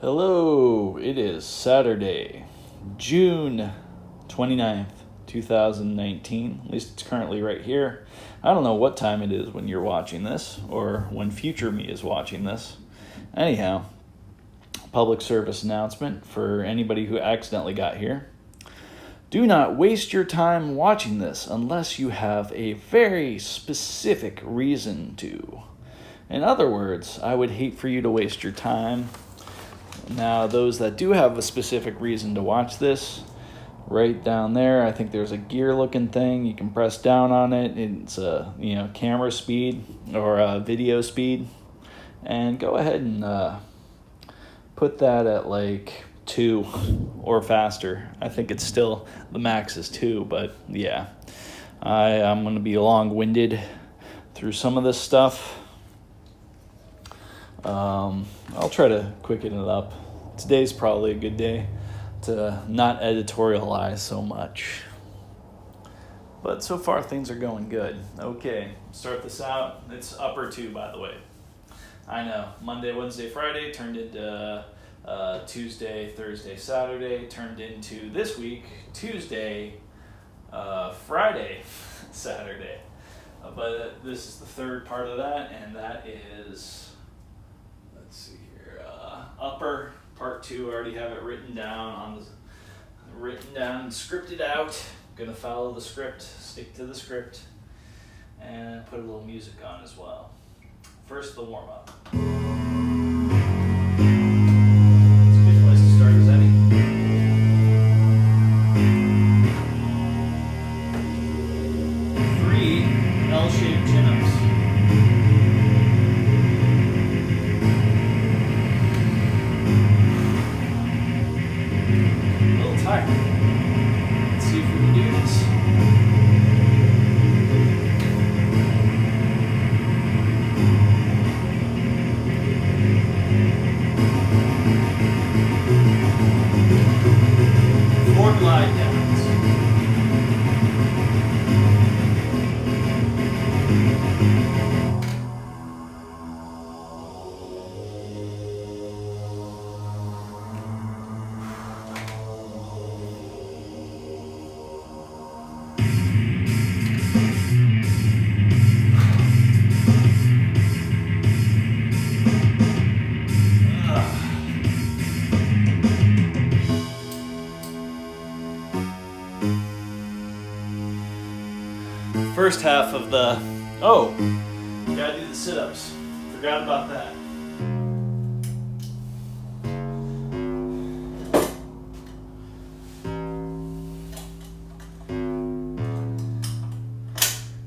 Hello, it is Saturday, June 29th, 2019. At least it's currently right here. I don't know what time it is when you're watching this or when future me is watching this. Anyhow, public service announcement for anybody who accidentally got here. Do not waste your time watching this unless you have a very specific reason to. In other words, I would hate for you to waste your time. Now, those that do have a specific reason to watch this, right down there, I think there's a gear-looking thing. You can press down on it. It's camera speed or video speed, and go ahead and put that at like 2 or faster. I think it's still the max is 2, but yeah, I'm going to be long-winded through some of this stuff. I'll try to quicken it up. Today's probably a good day to not editorialize so much. But so far things are going good. Okay, start this out. It's upper 2, by the way. I know, Monday, Wednesday, Friday turned into Tuesday, Thursday, Saturday, turned into this week, Tuesday, Friday, Saturday. But this is the third part of that, and that is... Let's see here. Upper part 2. I already have it written down scripted out. Gonna follow the script, stick to the script, and put a little music on as well. First, the warm up. It's a good place to start as any. 3 L-shaped chin-ups. Let's see if we can do this. Four glide downs. First half of the... Oh, gotta do the sit-ups. Forgot about that.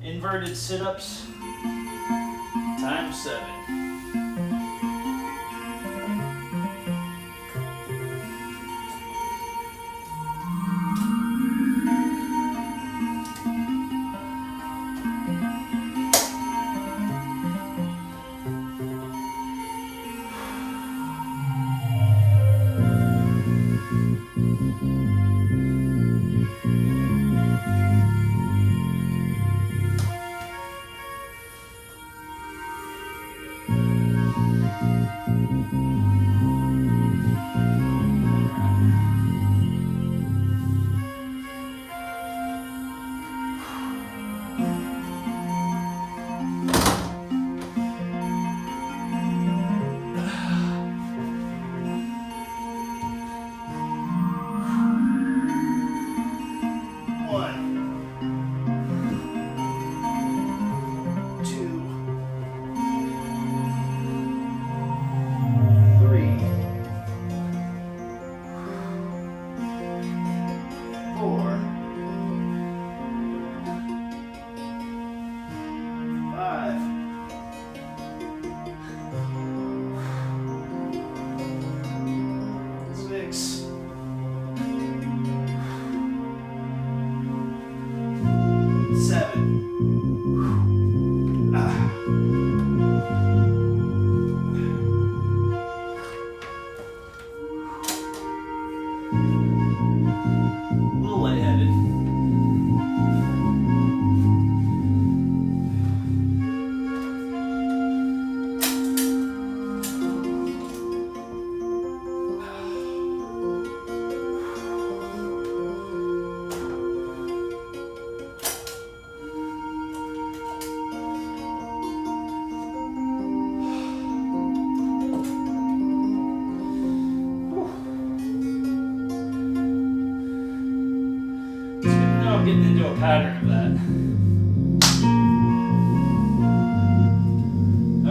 Inverted sit-ups times 7. do a pattern of that.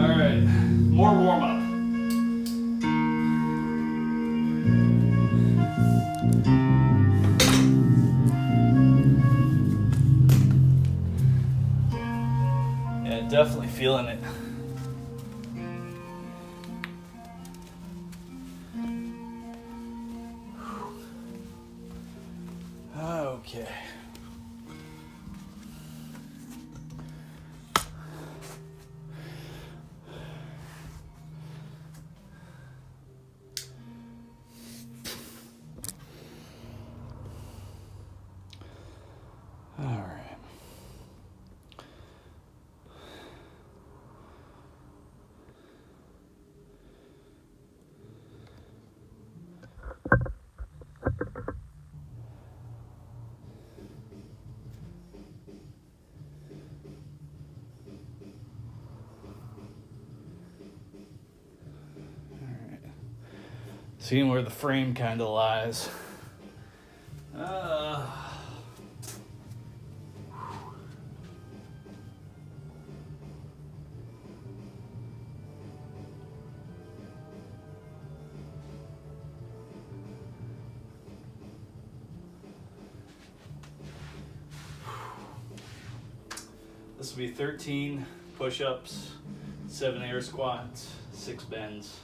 All right, more warm up. Yeah, definitely feeling it. Okay. All right. Seeing where the frame kind of lies. This will be 13 push-ups, 7 air squats, 6 bends.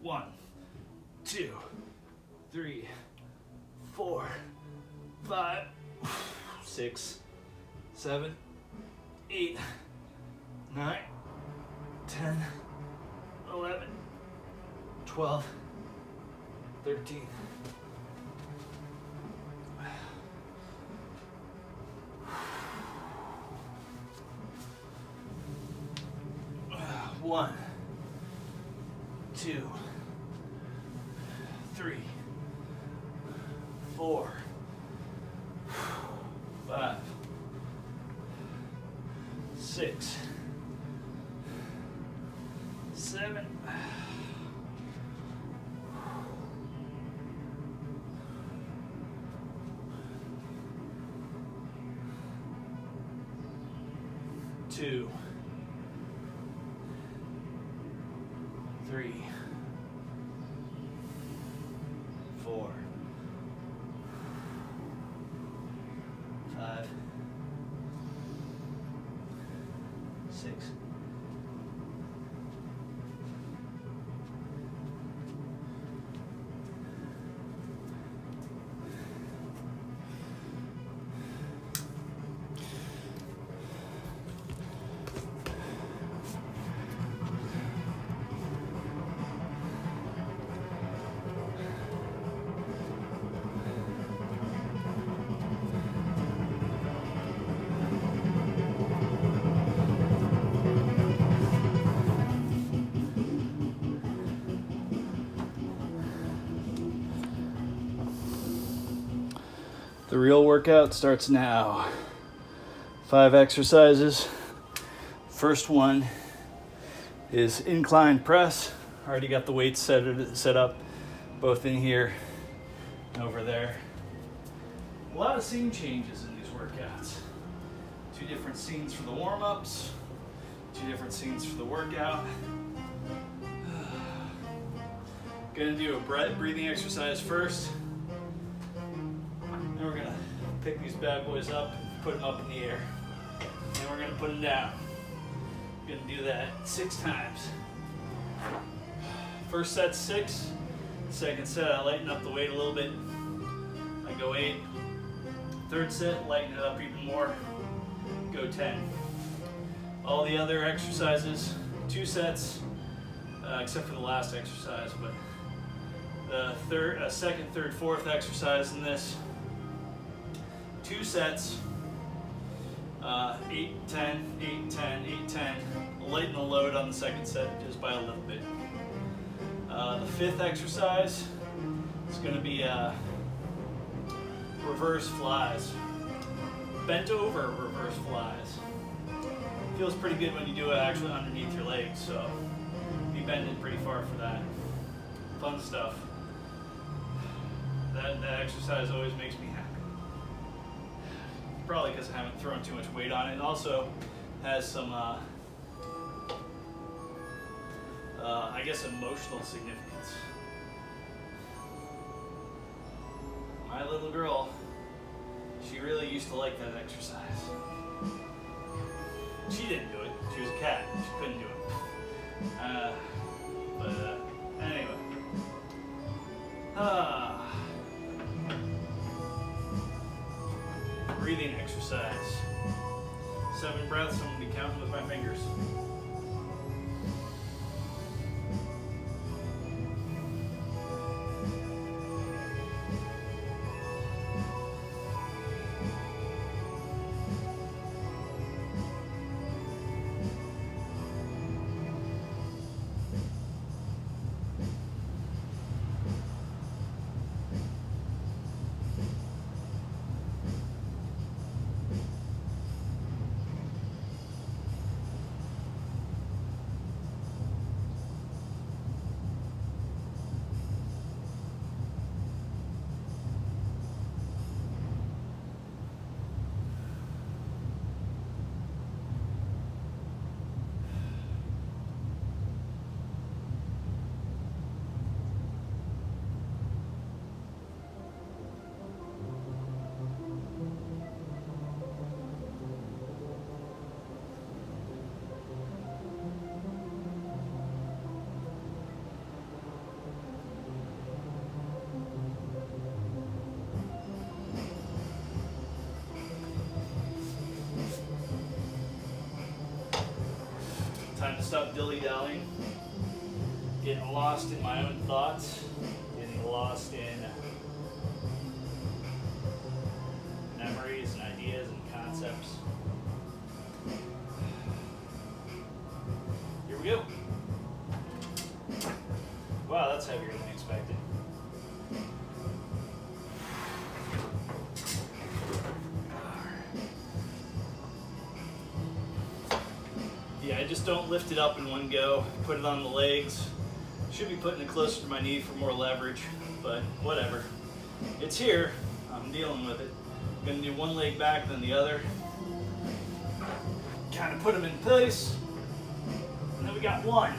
One, 2, 3, 4, 5, 6, 7, 8, 9, 10, 11, 12, 13. One, 2, 3, 4, 5, 6, 7, 2, 3, 4, 5, 6. The real workout starts now. 5 exercises. First one is incline press. Already got the weights set up, both in here and over there. A lot of scene changes in these workouts. 2 different scenes for the warm-ups, 2 different scenes for the workout. Gonna do a breathing exercise first. Then we're gonna pick these bad boys up, put them up in the air. Then we're gonna put them down. We're gonna do that 6 times. First set's 6. Second set, I lighten up the weight a little bit. I go 8. Third set, lighten it up even more. Go 10. All the other exercises, 2 sets, except for the last exercise, but the second, third, fourth exercise in this, 2 sets, 8, 10, 8, 10, 8, 10. Lighten the load on the second set just by a little bit. The 5th exercise is going to be reverse flies. bent over reverse flies. Feels pretty good when you do it actually underneath your legs, so be bending pretty far for that. Fun stuff. That exercise always makes me happy. Probably because I haven't thrown too much weight on it. It also has some, I guess, emotional significance. My little girl, she really used to like that exercise. She didn't do it. She was a cat. She couldn't do it. Anyway. Breathing exercise. 7 breaths. I'm going to be counting with my fingers. Time to stop dilly-dallying, getting lost in my own thoughts, getting lost in memories and ideas and concepts. Here we go. Wow, that's heavier than expected. Yeah, I just don't lift it up in one go, put it on the legs. Should be putting it closer to my knee for more leverage, but whatever. It's here, I'm dealing with it. I'm gonna do one leg back, then the other. Kind of put them in place. And then we got 1,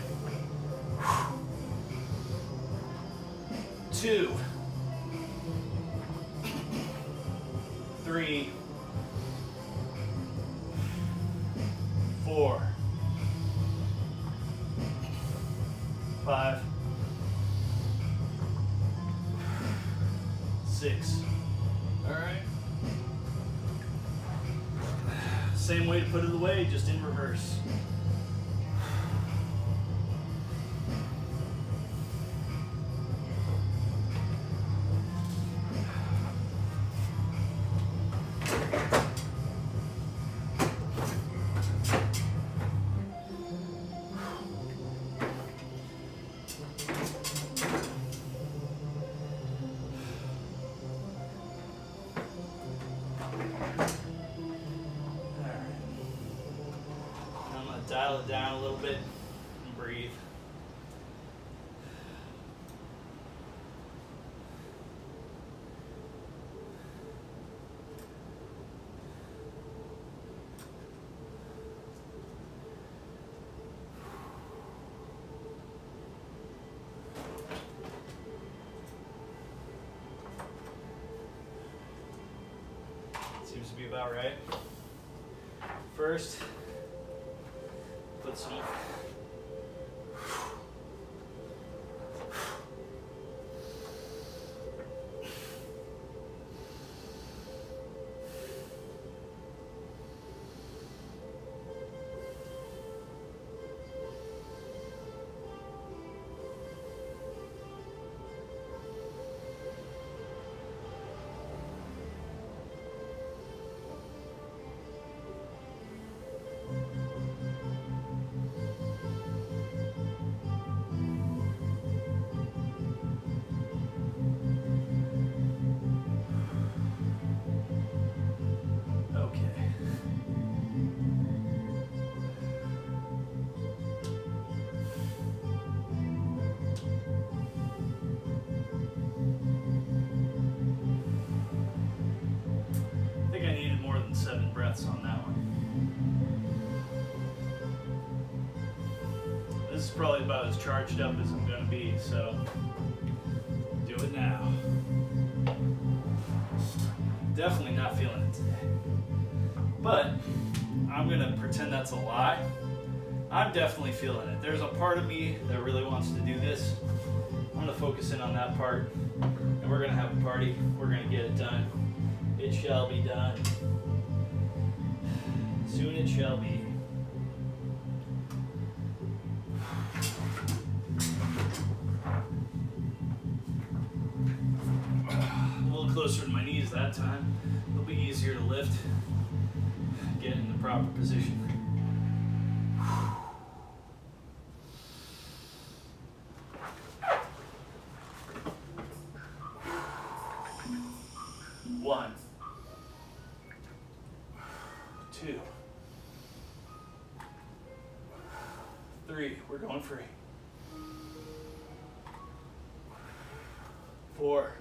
2, 3, 4, 5, 6. All right. Same way to put it away, just in reverse. Dial it down a little bit and breathe. Seems to be about right. First, put some breaths on that one. This is probably about as charged up as I'm going to be, so do it now. Definitely not feeling it today. But I'm going to pretend that's a lie. I'm definitely feeling it. There's a part of me that really wants to do this. I'm going to focus in on that part, and we're going to have a party. We're going to get it done. It shall be done. Soon it shall be. A little closer to my knees that time. It'll be easier to lift. Get in the proper position. One, two, three. We're going free. 4,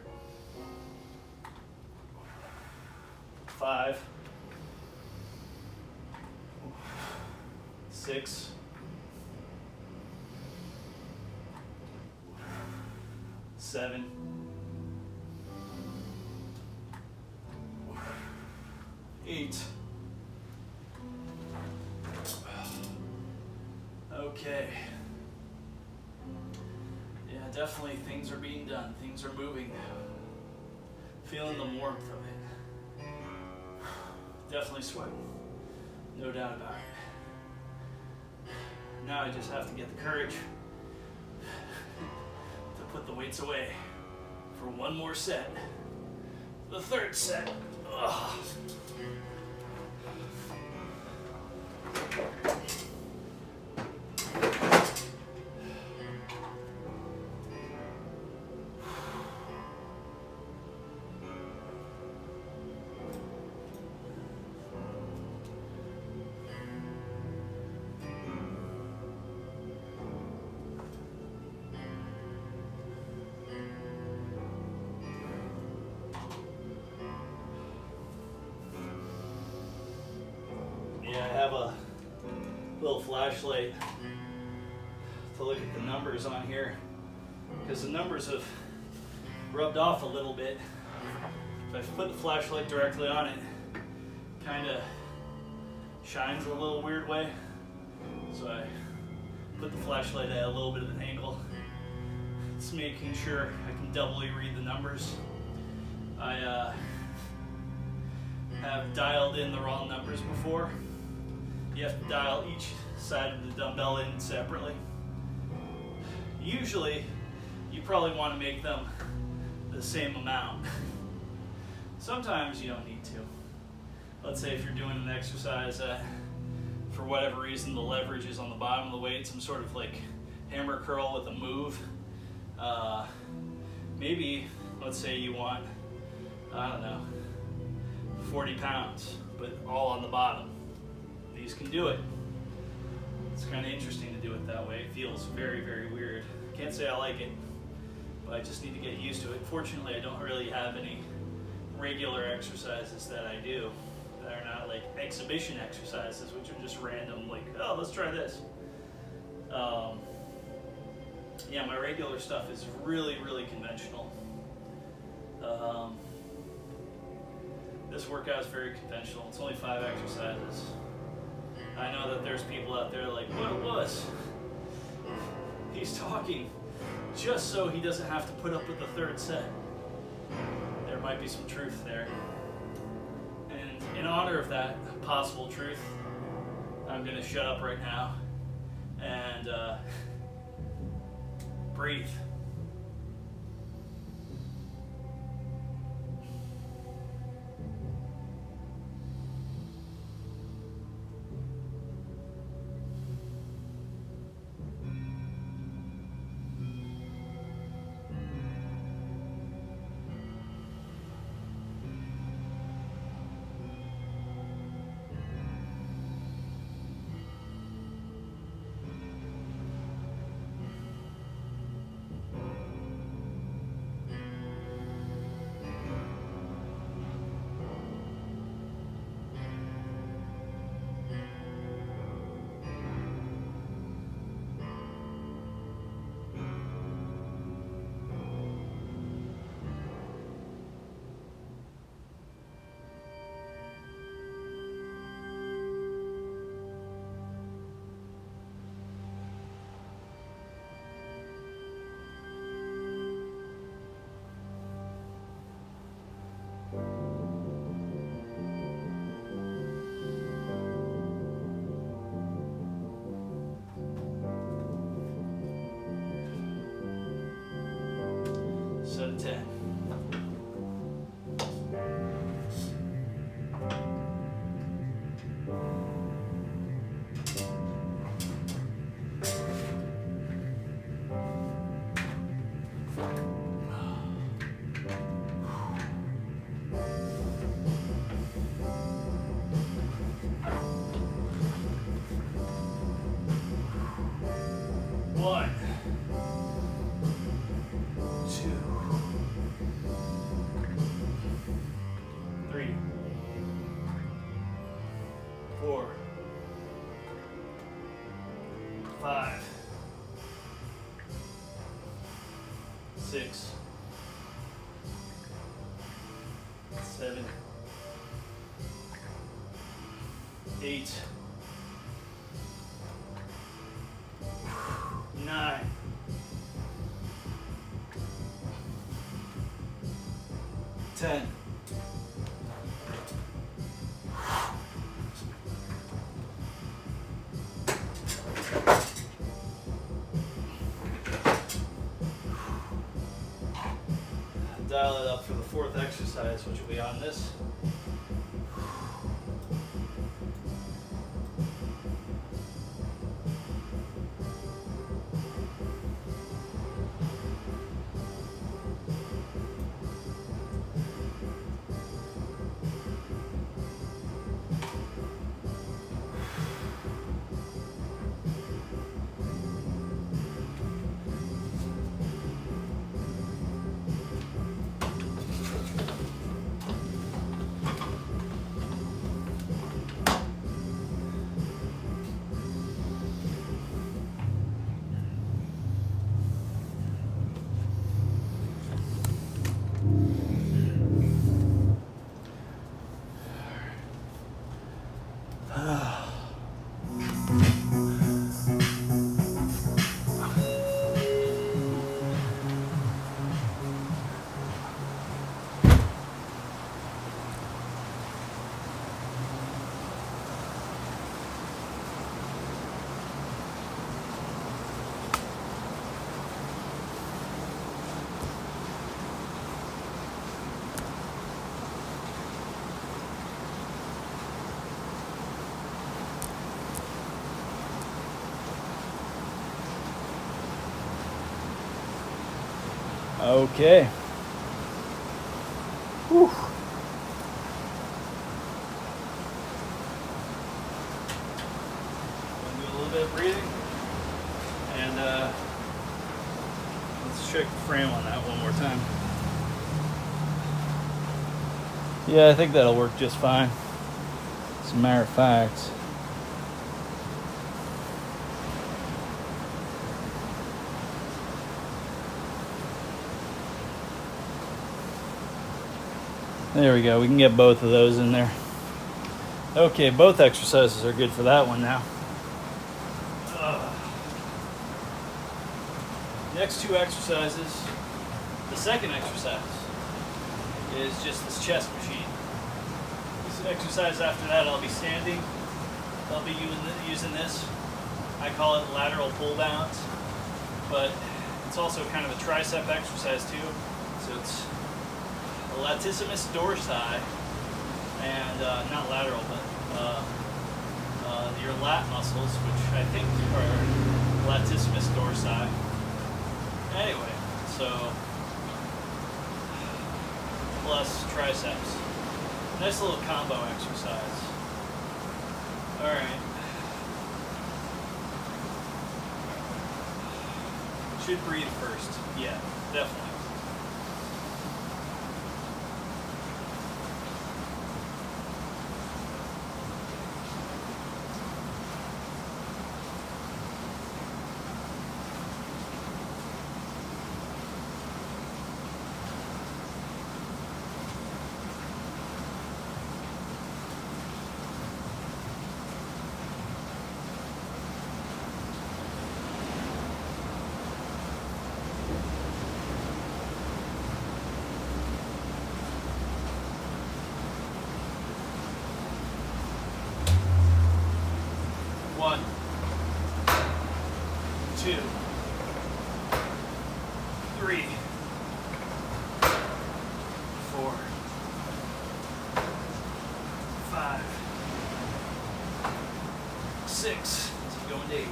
5, 6, 7, 8. Okay. Yeah, definitely things are being done. Things are moving. Feeling the warmth of it. Definitely sweating. No doubt about it. Now I just have to get the courage to put the weights away for one more set. The third set. Ugh. Yeah, I have a little flashlight to look at the numbers on here because the numbers have rubbed off a little bit. If I put the flashlight directly on it, it kind of shines a little weird way. So I put the flashlight at a little bit of an angle. It's making sure I can doubly read the numbers. I have dialed in the wrong numbers before. You have to dial each side of the dumbbell in separately. Usually, you probably want to make them the same amount. Sometimes you don't need to. Let's say if you're doing an exercise that, for whatever reason, the leverage is on the bottom of the weight, some sort of like hammer curl with a move. Maybe, let's say you want, I don't know, 40 pounds, but all on the bottom. These can do it. It's kind of interesting to do it that way. It feels very, very weird. Can't say I like it, but I just need to get used to it. Fortunately, I don't really have any regular exercises that I do that are not like exhibition exercises, which are just random, like, oh, let's try this. Yeah, my regular stuff is really, really conventional. This workout is very conventional. It's only 5 exercises. I know that there's people out there like, what it was? He's talking just so he doesn't have to put up with the third set. There might be some truth there. And in honor of that possible truth, I'm gonna shut up right now and breathe. 6, 7, 8, 9, 10. Dial it up for the fourth exercise, which will be on this. Okay. Whew. I'm gonna do a little bit of breathing, and let's check the frame on that one more time. Yeah, I think that'll work just fine. As a matter of fact, there we go. We can get both of those in there. Okay, both exercises are good for that one now. Next two exercises. The second exercise is just this chest machine. This exercise after that, I'll be standing. I'll be using this. I call it lateral pull downs, but it's also kind of a tricep exercise too. So it's latissimus dorsi, and not lateral, but your lat muscles, which I think are latissimus dorsi. Anyway, so plus triceps. Nice little combo exercise. Alright. Should breathe first. Yeah, definitely. One, 2, 3, 4, 5, 6. Keep going to 8,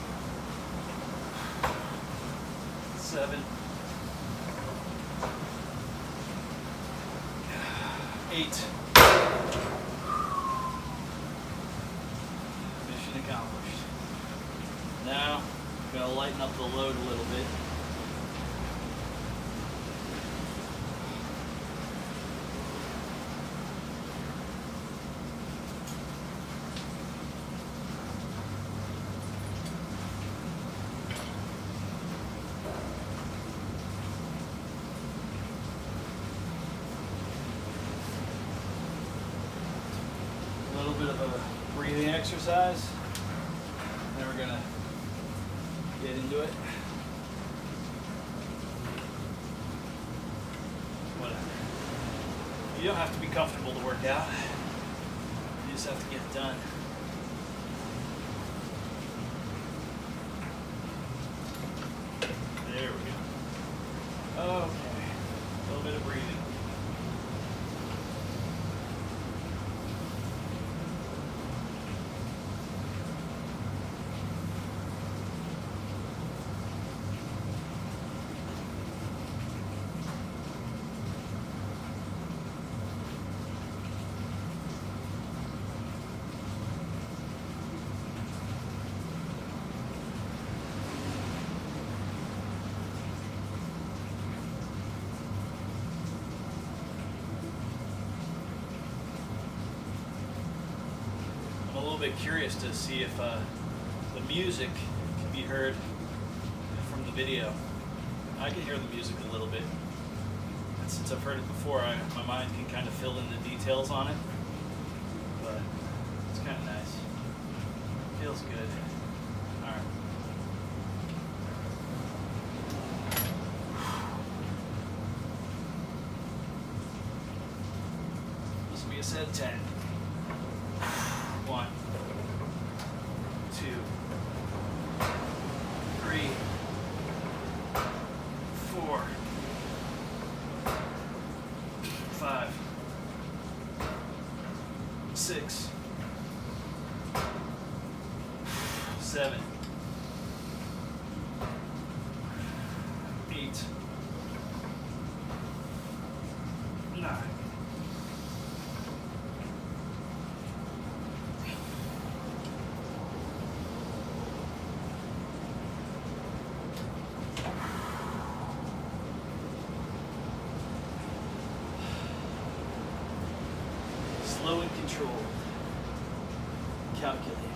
7, 8. Mission accomplished. Now, I'm going to lighten up the load a little bit. little bit of a breathing exercise. Then we're gonna get into it. Whatever. You don't have to be comfortable to work out. You just have to get it done. There we go. Okay. A little bit of breathing. I'm a little bit curious to see if the music can be heard from the video. I can hear the music a little bit. And since I've heard it before, my mind can kind of fill in the details on it. But it's kind of nice. Feels good. All right. This will be a set of 10. 1, 2, 3, 4, 5, 6, 7, 8, 9. Slow and controlled, calculated,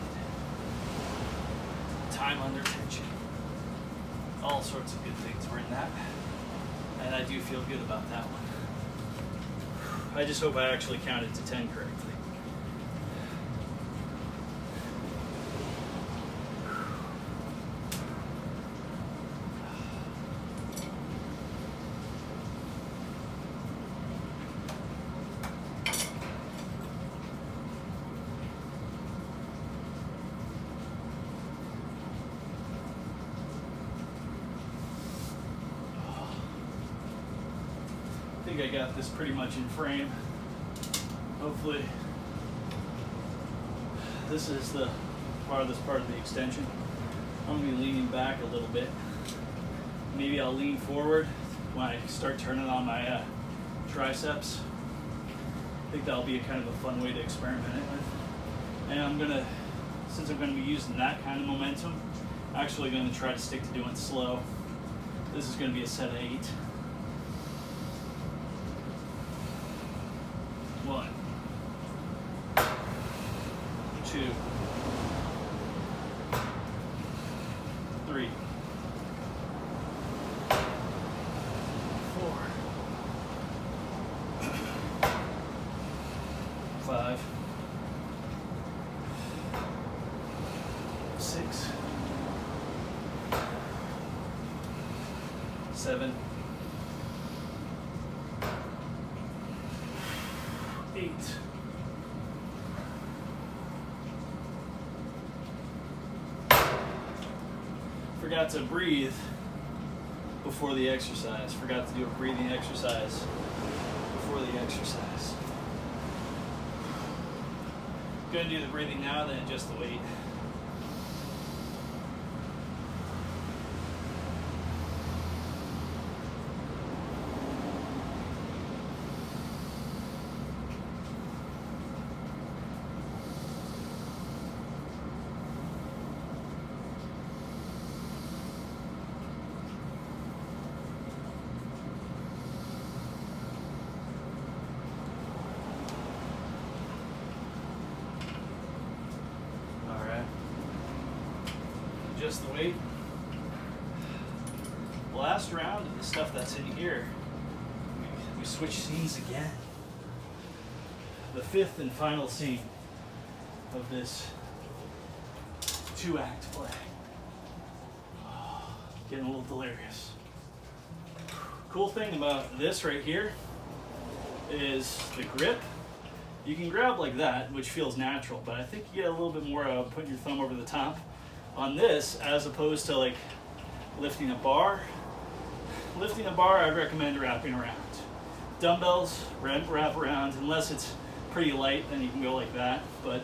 time under tension, all sorts of good things were in that, and I do feel good about that one. I just hope I actually counted to 10 correctly. I think I got this pretty much in frame. Hopefully this is the farthest part of the extension. I'm going to be leaning back a little bit. Maybe I'll lean forward when I start turning on my triceps. I think that'll be a kind of a fun way to experiment it with. And I'm going to, since I'm going to be using that kind of momentum, I'm actually going to try to stick to doing slow. This is going to be a set of 8. 1, 2, 3, 4, 5, 6, 7, 8. Forgot to breathe before the exercise. Forgot to do a breathing exercise before the exercise. Gonna do the breathing now, then adjust the weight. Adjust the weight. Last round of the stuff that's in here, we switch scenes again. The 5th and final scene of this 2-act play. Getting a little delirious. Cool thing about this right here is the grip. You can grab like that, which feels natural, but I think you get a little bit more putting your thumb over the top on this as opposed to like lifting a bar. Lifting a bar, I'd recommend wrapping around. Dumbbells, wrap around, unless it's pretty light, then you can go like that. But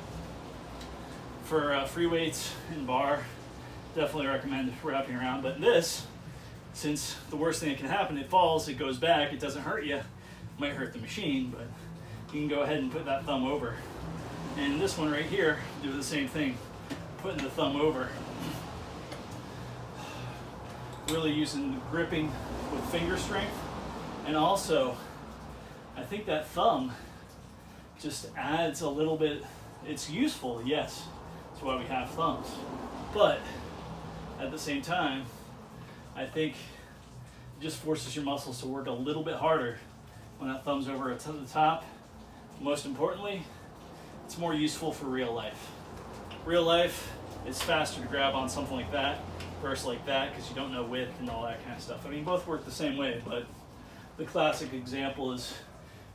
for free weights and bar, definitely recommend wrapping around. But this, since the worst thing that can happen, it falls, it goes back, it doesn't hurt you. Might hurt the machine, but you can go ahead and put that thumb over. And this one right here, do the same thing, putting the thumb over. Really using the gripping with finger strength. And also, I think that thumb just adds a little bit, it's useful, yes. That's why we have thumbs. But at the same time, I think it just forces your muscles to work a little bit harder when that thumb's over to the top. Most importantly, it's more useful for real life. Real life, it's faster to grab on something like that versus like that because you don't know width and all that kind of stuff. I mean, both work the same way, but the classic example is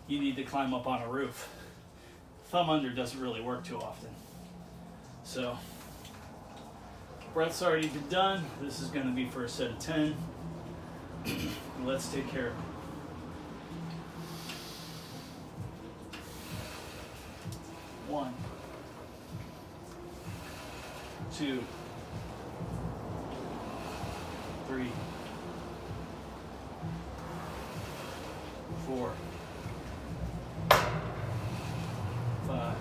you need to climb up on a roof. Thumb under doesn't really work too often. So, breath's already been done. This is going to be for a set of 10. Let's take care of it. 1, 2, 3, 4, 5,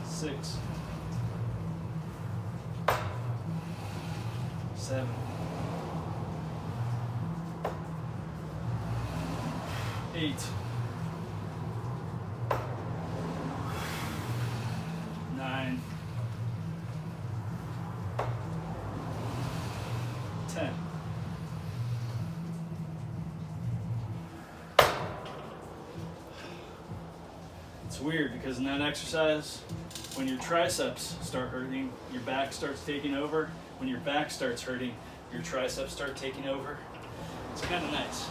6, 7, 8, 9, 10. It's weird because in that exercise, when your triceps start hurting, your back starts taking over. When your back starts hurting, your triceps start taking over. It's kind of nice.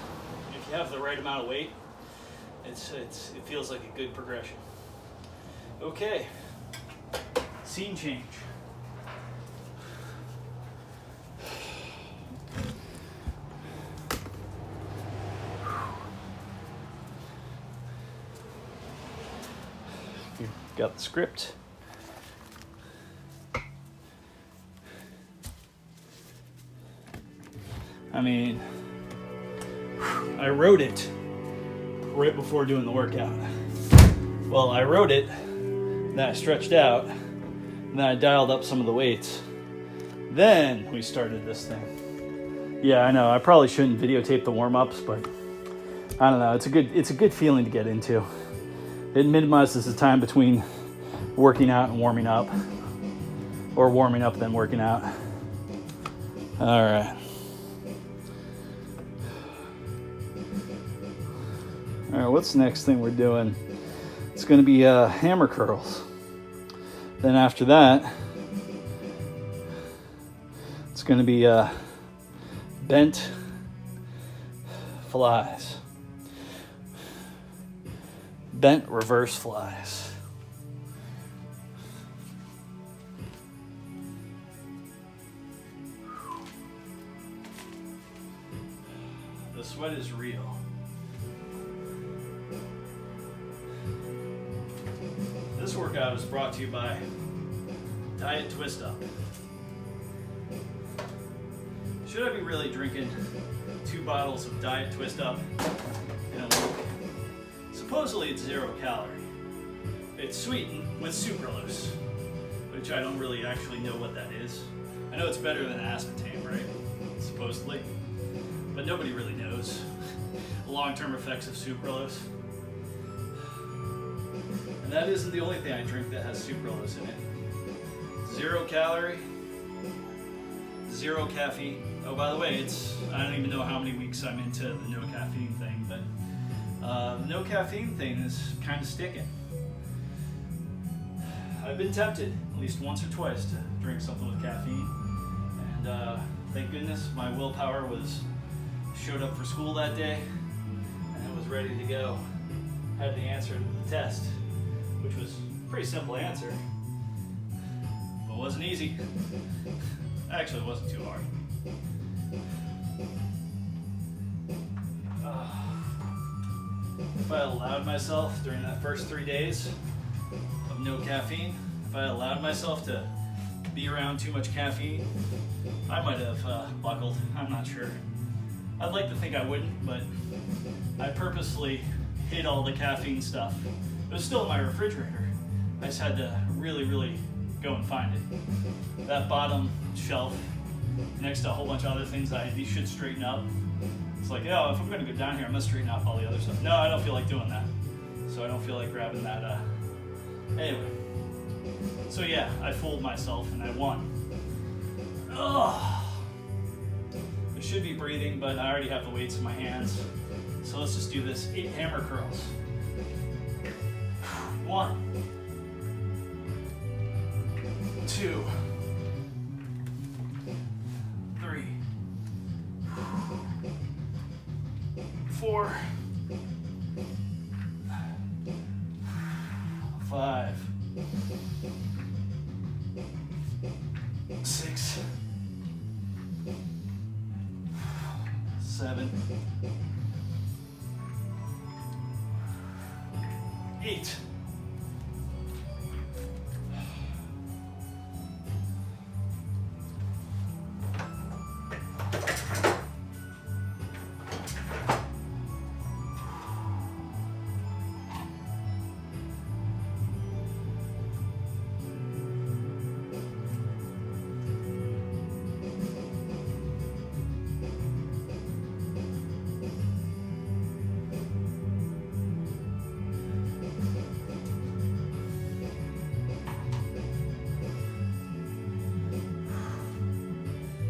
If you have the right amount of weight, it feels like a good progression. Okay, scene change. You got the script. I mean, I wrote it right before doing the workout. Well, I wrote it, then I stretched out, and then I dialed up some of the weights. Then we started this thing. Yeah, I know, I probably shouldn't videotape the warm-ups, but I don't know, it's a good feeling to get into. It minimizes the time between working out and warming up, or warming up then working out. All right. All right, what's the next thing we're doing? It's going to be hammer curls. Then after that, it's going to be bent flies. Bent reverse flies. The sweat is real. This workout is brought to you by Diet Twist Up. Should I be really drinking 2 bottles of Diet Twist Up in a week? Supposedly it's 0 calorie. It's sweetened with sucralose, which I don't really actually know what that is. I know it's better than aspartame, right? Supposedly. But nobody really knows the long-term effects of sucralose. And that isn't the only thing I drink that has sucralose in it. 0 calorie, 0 caffeine. Oh, by the way, I don't even know how many weeks I'm into the no caffeine thing, but the no caffeine thing is kind of sticking. I've been tempted at least once or twice to drink something with caffeine, and thank goodness my willpower showed up for school that day, and it was ready to go. Had the answer to the test, which was a pretty simple answer, but wasn't easy. Actually, it wasn't too hard. If I allowed myself during that first 3 days of no caffeine, if I allowed myself to be around too much caffeine, I might have buckled. I'm not sure. I'd like to think I wouldn't, but I purposely hid all the caffeine stuff. It was still in my refrigerator. I just had to really, really go and find it. That bottom shelf, next to a whole bunch of other things that I should straighten up. It's like, oh, if I'm gonna go down here, I'm gonna straighten out all the other stuff. No, I don't feel like doing that. So I don't feel like grabbing that, anyway. So yeah, I fooled myself and I won. Ugh. I should be breathing, but I already have the weights in my hands. So let's just do this 8 hammer curls. 1, 2, 3, 4, 5, 6, 7, 8.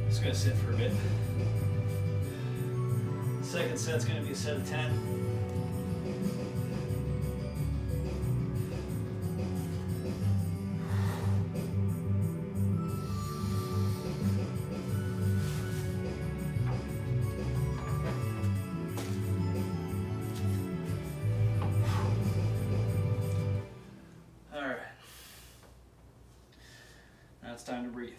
Just gonna sit for a bit. Second set's gonna be a set of 10. All right. Now it's time to breathe.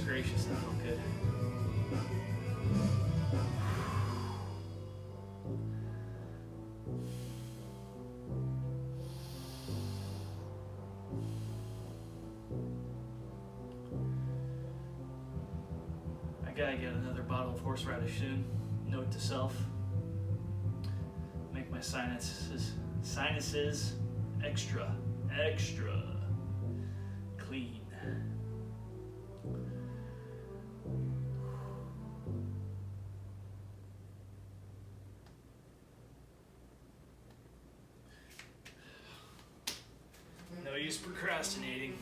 Gracious, that felt good. I gotta get another bottle of horseradish soon. Note to self. Make my sinuses extra clean. No use procrastinating.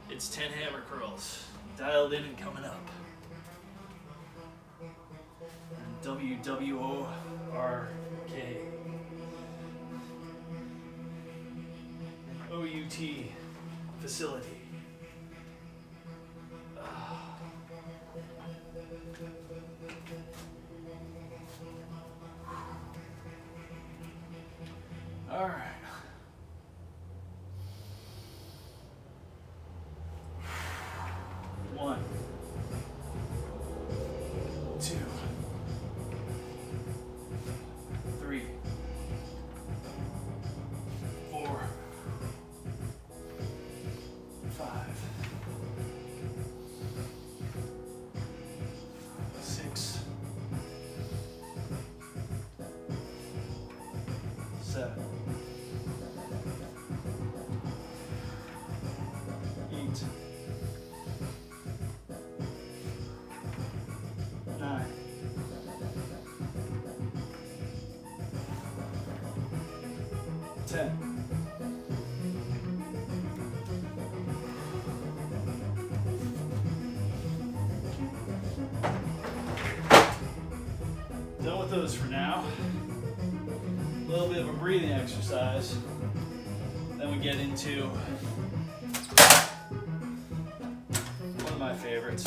It's 10 hammer curls, dialed in and coming up. And WWORK OUT facility. All 2, 3, 4, 5, 6, 7, 8, 9, 10. Done with those for now. A little bit of a breathing exercise. Then we get into one of my favorites.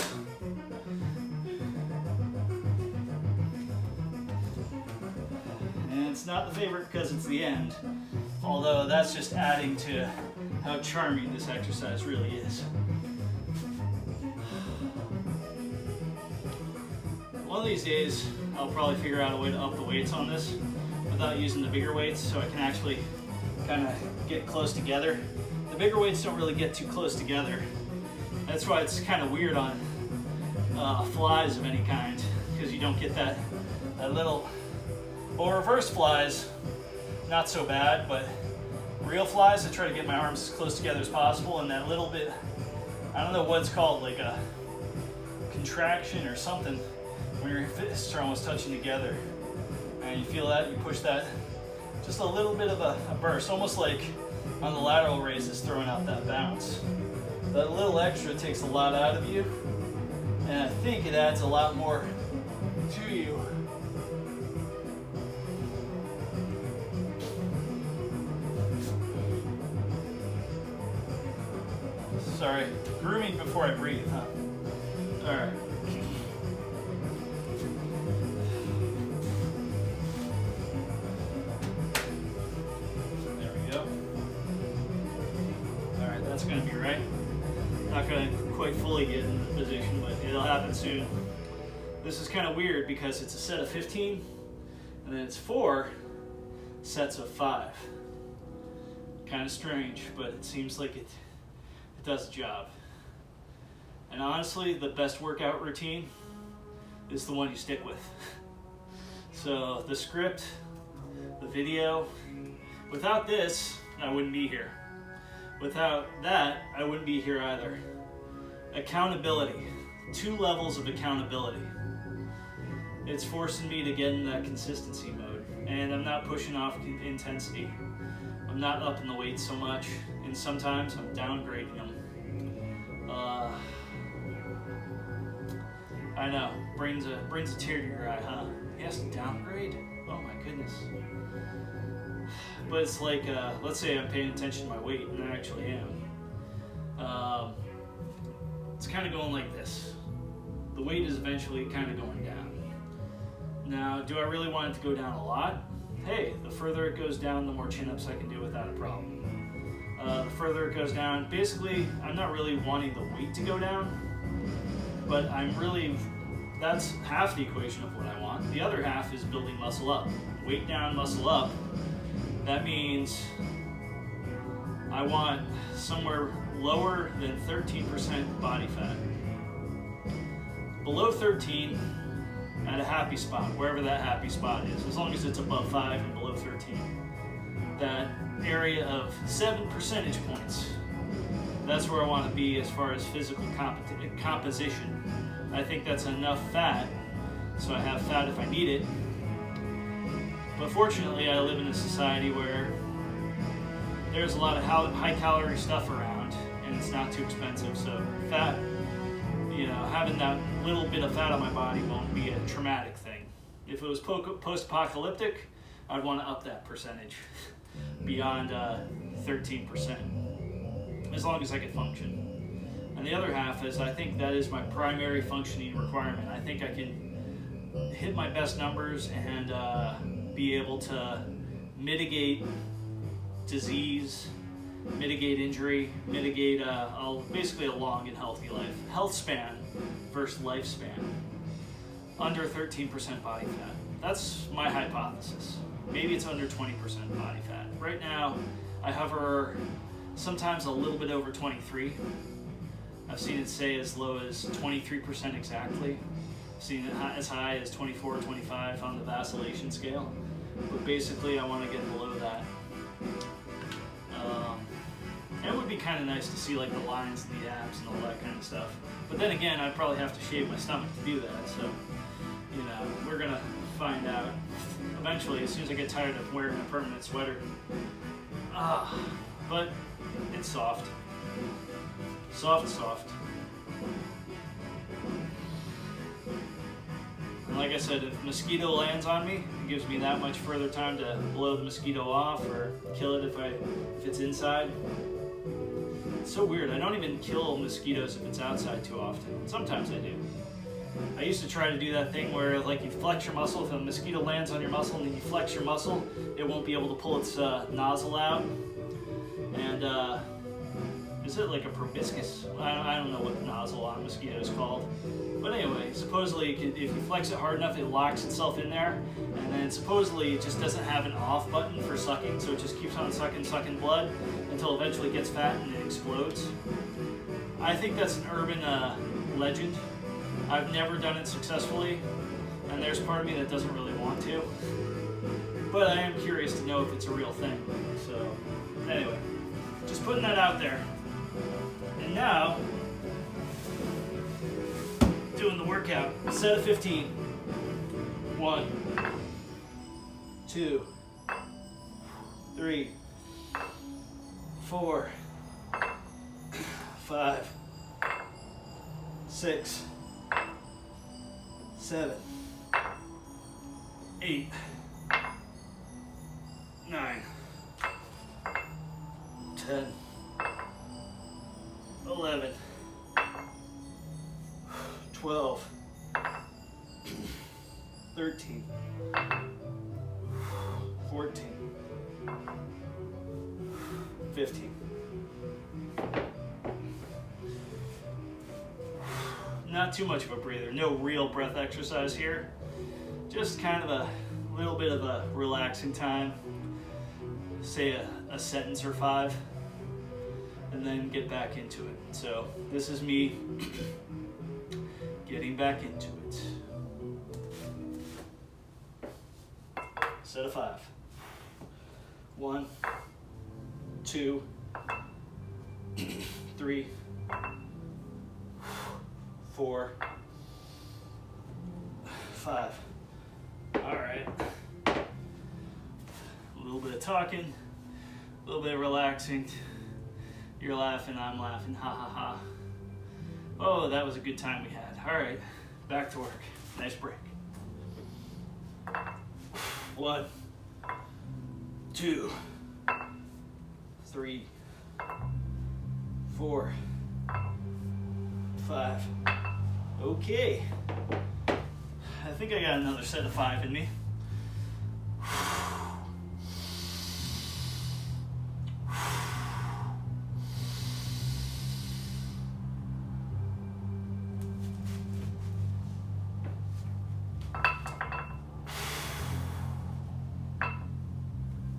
And it's not the favorite because it's the end, although that's just adding to how charming this exercise really is. One of these days, I'll probably figure out a way to up the weights on this without using the bigger weights, so I can actually kind of get close together. The bigger weights don't really get too close together. That's why it's kind of weird on flies of any kind, because you don't get that little, well, reverse flies, not so bad, but real flies, I try to get my arms as close together as possible, and that little bit, I don't know what it's called, like a contraction or something, when your fists are almost touching together. And you feel that, you push that, just a little bit of a burst, almost like on the lateral raises throwing out that bounce. That little extra takes a lot out of you, and I think it adds a lot more to you. Sorry, grooming before I breathe, huh? All right. There we go. All right, that's gonna be right. Not gonna quite fully get in the position, but it'll happen soon. This is kind of weird because it's a set of 15, and then it's 4 sets of 5. Kind of strange, but it seems like it does the job. And honestly, the best workout routine is the one you stick with. So the script, the video, without this, I wouldn't be here. Without that, I wouldn't be here either. Accountability, 2 levels of accountability. It's forcing me to get in that consistency mode, and I'm not pushing off intensity. I'm not upping the weight so much, and sometimes I'm downgrading them. I know, brings a tear to your eye, huh? He has to downgrade? Oh my goodness. But it's like, let's say I'm paying attention to my weight, and I actually am. It's kind of going like this. The weight is eventually kind of going down. Now, do I really want it to go down a lot? Hey, the further it goes down, the more chin-ups I can do without a problem. The further it goes down, basically, I'm not really wanting the weight to go down, but that's half the equation of what I want. The other half is building muscle up. Weight down, muscle up. That means I want somewhere lower than 13% body fat. Below 13, at a happy spot, wherever that happy spot is, as long as it's above 5 and below 13. That area of 7 percentage points, that's where I want to be as far as physical composition. I think that's enough fat, so I have fat if I need it. But fortunately, I live in a society where there's a lot of high-calorie stuff around, and it's not too expensive, so fat, having that little bit of fat on my body won't be a traumatic thing. If it was post-apocalyptic, I'd want to up that percentage beyond 13%, as long as I can function. And the other half is, I think that is my primary functioning requirement. I think I can hit my best numbers and be able to mitigate disease, mitigate injury, mitigate basically a long and healthy life. Health span versus lifespan. under 13% body fat. That's my hypothesis. Maybe it's under 20% body fat. Right now, I hover sometimes a little bit over 23. I've seen it say as low as 23% exactly. I've seen it as high as 24, 25 on the vacillation scale. But basically, I want to get below that. It would be kind of nice to see like the lines and the abs and all that kind of stuff. But then again, I'd probably have to shave my stomach to do that. So, you know, we're gonna find out eventually as soon as I get tired of wearing a permanent sweater. But it's soft. Soft. And like I said, if a mosquito lands on me, it gives me that much further time to blow the mosquito off or kill it if it's inside. It's so weird. I don't even kill mosquitoes if it's outside too often. Sometimes I do. I used to try to do that thing where like you flex your muscle. If a mosquito lands on your muscle and then you flex your muscle, it won't be able to pull its nozzle out. And is it like a proboscis? I don't know what the nozzle on a mosquito is called. But anyway, supposedly if you flex it hard enough, it locks itself in there. And then supposedly it just doesn't have an off button for sucking, so it just keeps on sucking blood until eventually it gets fat and it explodes. I think that's an urban legend. I've never done it successfully, and there's part of me that doesn't really want to. But I am curious to know if it's a real thing. So anyway, just putting that out there. And now, doing the workout. Set of 15. 1, 2, 3, 4, 5, 6, 7, 8, 9, 10, 11, 12, 13, 14, 15. Not too much of a breather. No real breath exercise here. Just kind of a little bit of a relaxing time. Say a sentence or 5. And then get back into it. So this is me getting back into it. Set of 5. 1, 2, 3, 4, 5. All right. A little bit of talking, a little bit of relaxing. You're laughing, I'm laughing, ha ha ha. Oh, that was a good time we had. All right, back to work. Nice break. 1, 2, 3, 4, 5. Okay. I think I got another set of 5 in me.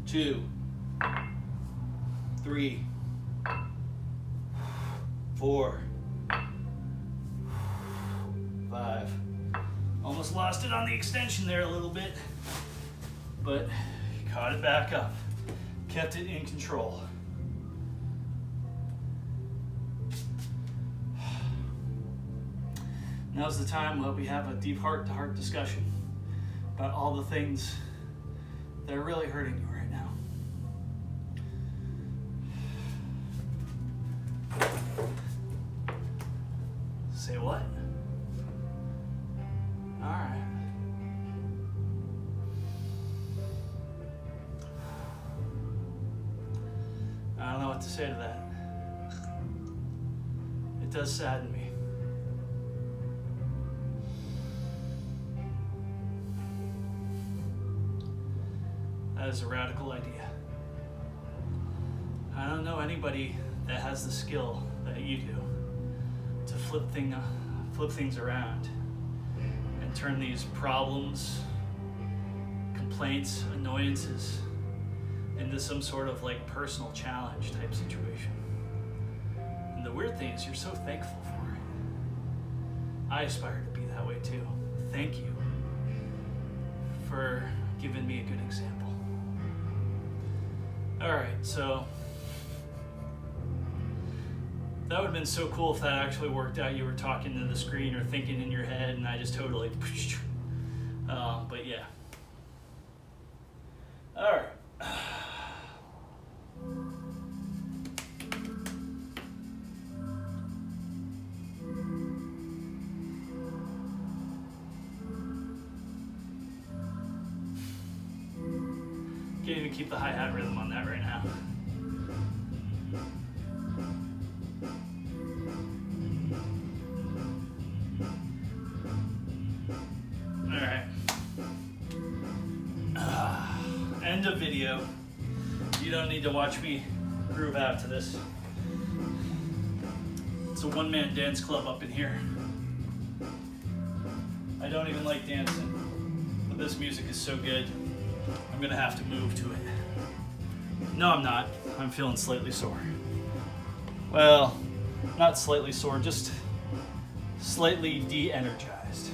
Two, 3, 4, 5. Almost lost it on the extension there a little bit, but caught it back up. Kept it in control. Now's the time that we have a deep heart-to-heart discussion about all the things that are really hurting you right now. Say what? All right. I don't know what to say to that. It does sadden me. That is a radical idea. I don't know anybody that has the skill that you do to flip things around and turn these problems, complaints, annoyances into some sort of like personal challenge type situation. And the weird thing is you're so thankful for it. I aspire to be that way too. Thank you for giving me a good example. All right, so that would have been so cool if that actually worked out. You were talking to the screen or thinking in your head, and I just totally, but yeah. All right. Can't even keep the hi-hat rhythm on that right now. End of video. You don't need to watch me groove out to this. It's a one-man dance club up in here. I don't even like dancing, but this music is so good, I'm gonna have to move to it. No, I'm not. I'm feeling slightly sore. Well, not slightly sore, just slightly de-energized.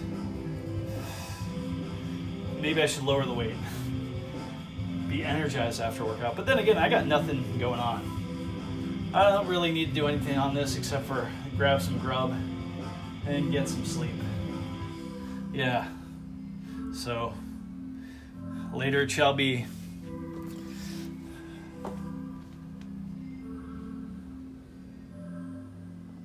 Maybe I should lower the weight. Be energized after workout. But then again, I got nothing going on. I don't really need to do anything on this except for grab some grub and get some sleep. Yeah. So later it shall be.